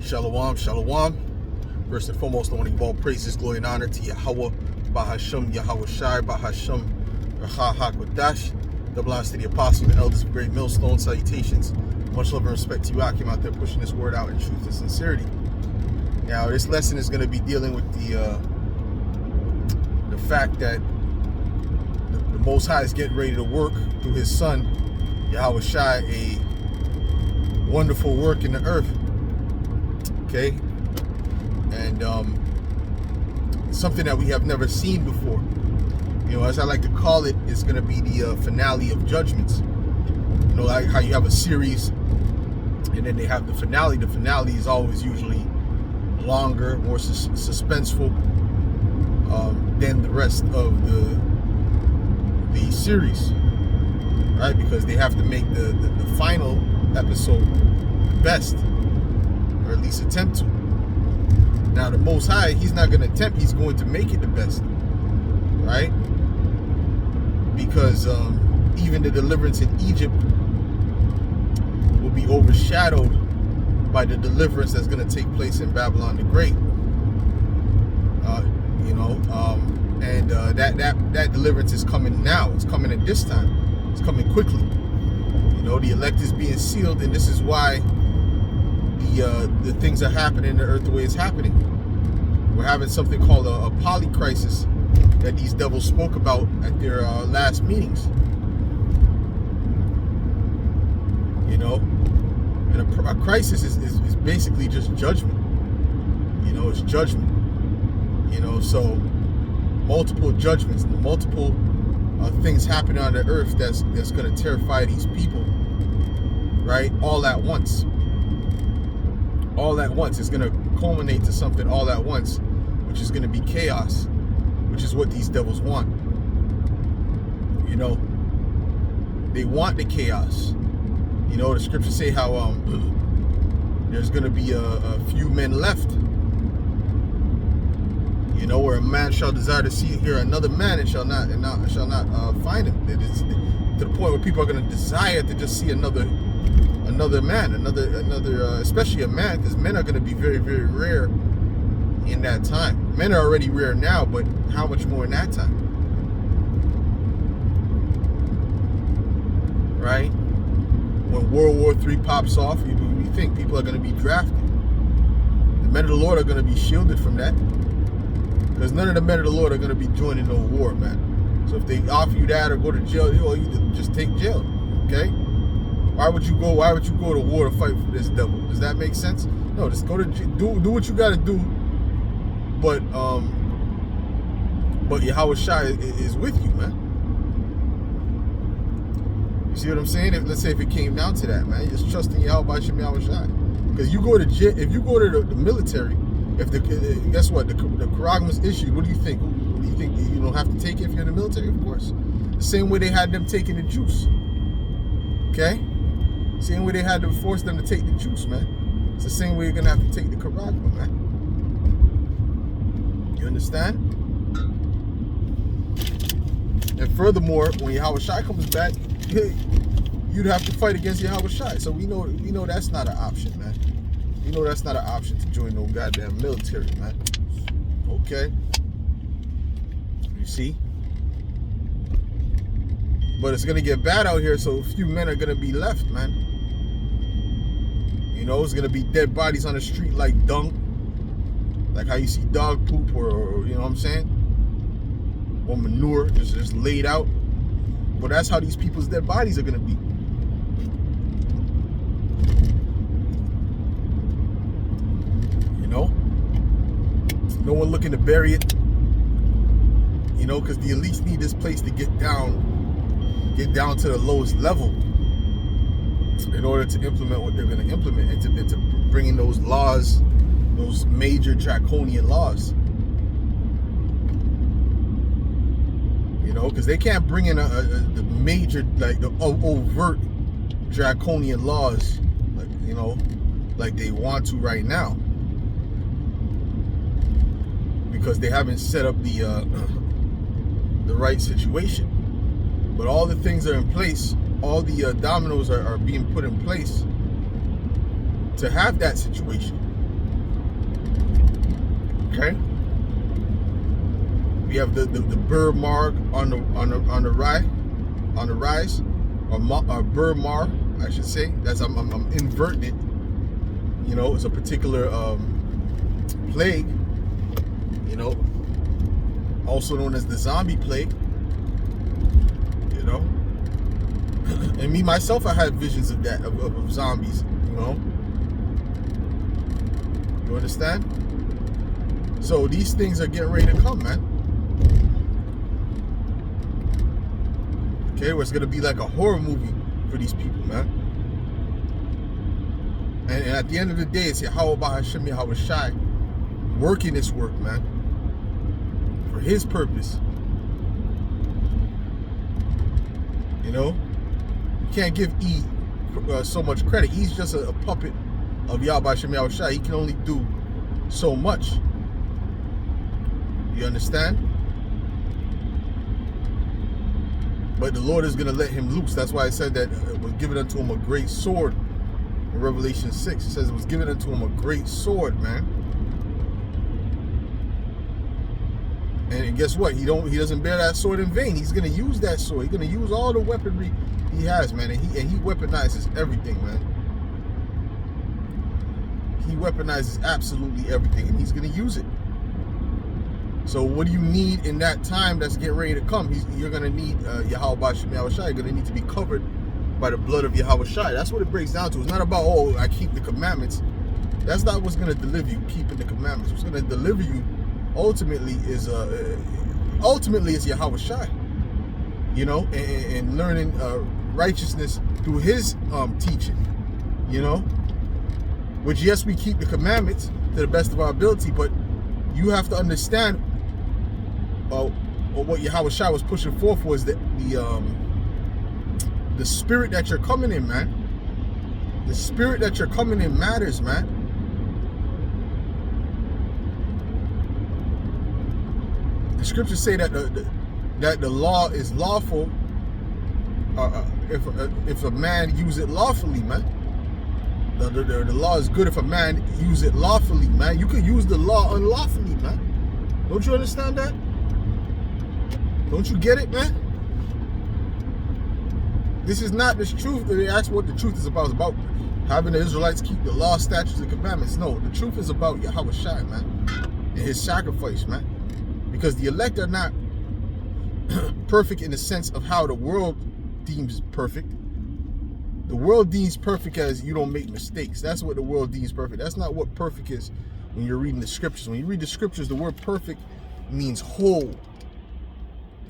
Shalom, shalom. First and foremost, I want to give all praises, glory, and honor to Yahweh, Bahasham, Yahweh Shai, Bahasham, Racha HaKodash. Double honors to the apostles and elders of Great Millstone. Salutations. Much love and respect to you, Akim, out there pushing this word out in truth and sincerity. Now, this lesson is going to be dealing with the fact that the Most High is getting ready to work through His Son, Yahweh Shai, a wonderful work in the earth. Okay, and something that we have never seen before. You know, as I like to call it, it's going to be the finale of judgments. You know, like how you have a series, and then they have the finale. The finale is always usually longer, more suspenseful than the rest of the series, right? Because they have to make the final episode the best, or at least attempt to. Now, the Most High, He's not going to attempt, He's going to make it the best, right? Because even the deliverance in Egypt will be overshadowed by the deliverance that's going to take place in Babylon the Great. That deliverance is coming now. It's coming at this time. It's coming quickly. You know, the elect is being sealed, and this is why the things are happening in the earth the way it's happening. We're having something called a Polycrisis that these devils spoke about at their last meetings. You know, and a crisis is basically just judgment. You know, it's judgment. You know, so multiple judgments, multiple things happening on the earth that's going to terrify these people, right? All at once. All at once. It's going to culminate to something all at once, which is going to be chaos, which is what these devils want. You know, they want the chaos. You know, the scriptures say how there's going to be a few men left. You know, where a man shall desire to hear another man and shall not find him. It is to the point where people are going to desire to just see another man, especially a man, because men are going to be very, very rare in that time. Men are already rare now, but how much more in that time? Right? When World War III pops off, you think people are going to be drafted. The men of the Lord are going to be shielded from that, because none of the men of the Lord are going to be joining no war, man. So if they offer you that or go to jail, you just take jail, okay? Why would you go to war to fight for this devil? Does that make sense? No, just go to do what you got to do. But Yahweh Shai is with you, man. You see what I'm saying? Let's say if it came down to that, man, you just trust in Yahweh Shai. Because you go to jail, if you go to the military, guess what? The Quran was issued. What do you think? What do you think? You don't have to take it if you're in the military, of course. The same way they had them taking the juice. Okay? Same way they had to force them to take the juice, man. It's the same way you're gonna have to take the Quran, man. You understand? And furthermore, when Yahweh Shai comes back, you'd have to fight against Yahweh Shai. So we know that's not an option, man. You know that's not an option to join no goddamn military, man. Okay? You see? But it's gonna get bad out here, so a few men are gonna be left, man. You know, it's gonna be dead bodies on the street like dung. Like how you see dog poop or you know what I'm saying? Or manure just laid out. But that's how these people's dead bodies are gonna be. You know? No one looking to bury it. You know, because the elites need this place to get down to the lowest level in order to implement what they're going to implement and to bring in those laws, those major draconian laws. You know, because they can't bring in the major, like the overt draconian laws, like, you know, like they want to right now, because they haven't set up the right situation. But all the things are in place. All the dominoes are being put in place to have that situation. Okay. We have the bird mark on the rise, or bird mar, I should say. That's I'm inverting it. You know, it's a particular plague. You know, also known as the zombie plague. You know, and me myself, I had visions of that of zombies. You know, you understand? So these things are getting ready to come, man. Okay, where it's gonna be like a horror movie for these people, man. And at the end of the day, it's Yahweh Hashem Yahweh Shai working this work, man, for His purpose. You know, you can't give E so much credit. He's just a puppet of Yahweh Hashem Yahweh Shai. He can only do so much. You understand? But the Lord is going to let him loose. That's why I said that it was given unto him a great sword. In Revelation 6, it says it was given unto him a great sword, man. And guess what? He doesn't bear that sword in vain. He's going to use that sword. He's going to use all the weaponry he has, man. And he weaponizes everything, man. He weaponizes absolutely everything, and he's going to use it. So what do you need in that time that's getting ready to come? You're going to need Yahweh Shem Yahweh Shai. You're going to need to be covered by the blood of Yahweh Shai. That's what it breaks down to. It's not about, oh, I keep the commandments. That's not what's going to deliver you, keeping the commandments. What's going to deliver you ultimately is Yahweh Shai. You know, and learning righteousness through His teaching. You know, which, yes, we keep the commandments to the best of our ability, but you have to understand or what Yahweh Shai was pushing forth was that the spirit that you're coming in, man. The spirit that you're coming in matters, man. The scriptures say that the law is lawful if a man use it lawfully, man. The law is good if a man use it lawfully, man. You can use the law unlawfully, man. Don't you understand that? Don't you get it, man? This is not this truth. They ask what the truth is about. It's about having the Israelites keep the law, statutes, and commandments. No, the truth is about Yahweh Shai, man, and His sacrifice, man. Because the elect are not perfect in the sense of how the world deems perfect. The world deems perfect as you don't make mistakes. That's what the world deems perfect. That's not what perfect is when you're reading the scriptures. When you read the scriptures, the word perfect means whole,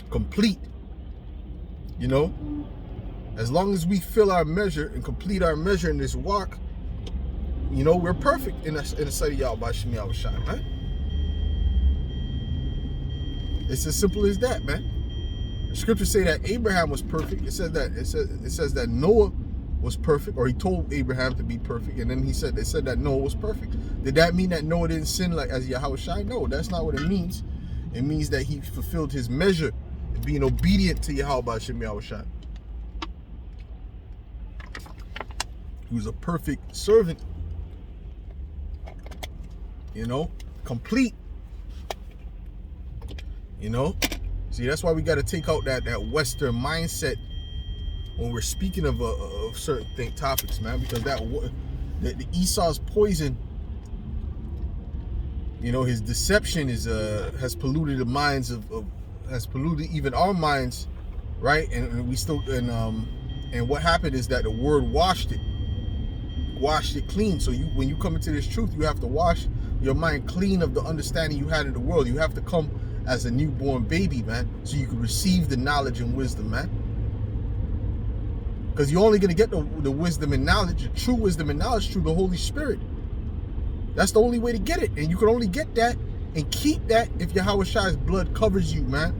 complete. You know? As long as we fill our measure and complete our measure in this walk, you know, we're perfect in the sight of Yahweh Shem Yahweh Shai, man. It's as simple as that, man. The scriptures say that Abraham was perfect. It says that Noah was perfect, or he told Abraham to be perfect, and then they said that Noah was perfect. Did that mean that Noah didn't sin like as Yahweh Shai? No, that's not what it means. It means that he fulfilled his measure of being obedient to Yahweh Shem Yahweh Shai. He was a perfect servant, you know, complete. You know, see, that's why we got to take out that Western mindset when we're speaking of certain topics, man, because the Esau's poison, you know, his deception has polluted the minds has polluted even our minds, right? And we still and what happened is that the word washed it clean. So when you come into this truth, you have to wash your mind clean of the understanding you had in the world. You have to come as a newborn baby, man, so you can receive the knowledge and wisdom, man. Because you're only going to get the wisdom and knowledge, the true wisdom and knowledge, through the Holy Spirit. That's the only way to get it. And you can only get that and keep that if Yahweh Shai's blood covers you, man.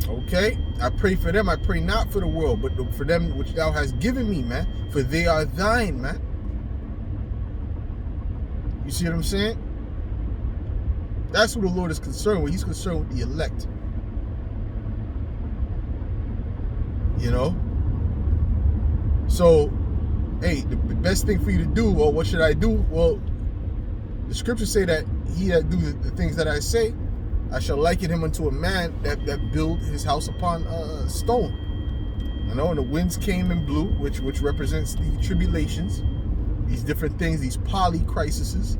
Okay? I pray for them. I pray not for the world, but for them which thou hast given me, man. For they are thine, man. You see what I'm saying? That's who the Lord is concerned with. He's concerned with the elect. You know? So, hey, the best thing for you to do, well, what should I do? Well, the scriptures say that he that do the things that I say, I shall liken him unto a man that build his house upon stone. You know, and the winds came and blew, which represents the tribulations, these different things, these polycrises,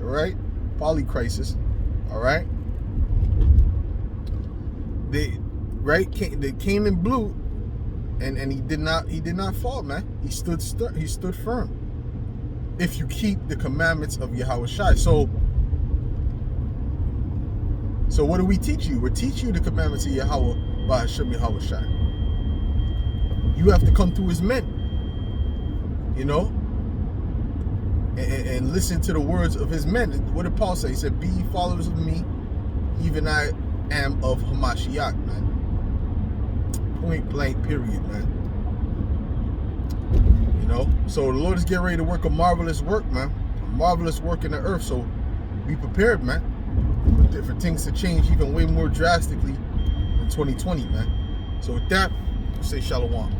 right? Polycrisis, all right? They came and blew, and he did not fall, man. He stood firm. If you keep the commandments of Yahweh Shai. So what do we teach you? We teach you the commandments of Yahweh by Hashem Yahweh Shai. You have to come through his men, you know, and listen to the words of his men. What did Paul say? He said, be ye followers of me, even I am of Hamashiach, man. Point blank, period, man. You know, so the Lord is getting ready to work a marvelous work, man. A marvelous work in the earth. So be prepared, man, for things to change even way more drastically in 2020, man. So with that, I'll say shalom.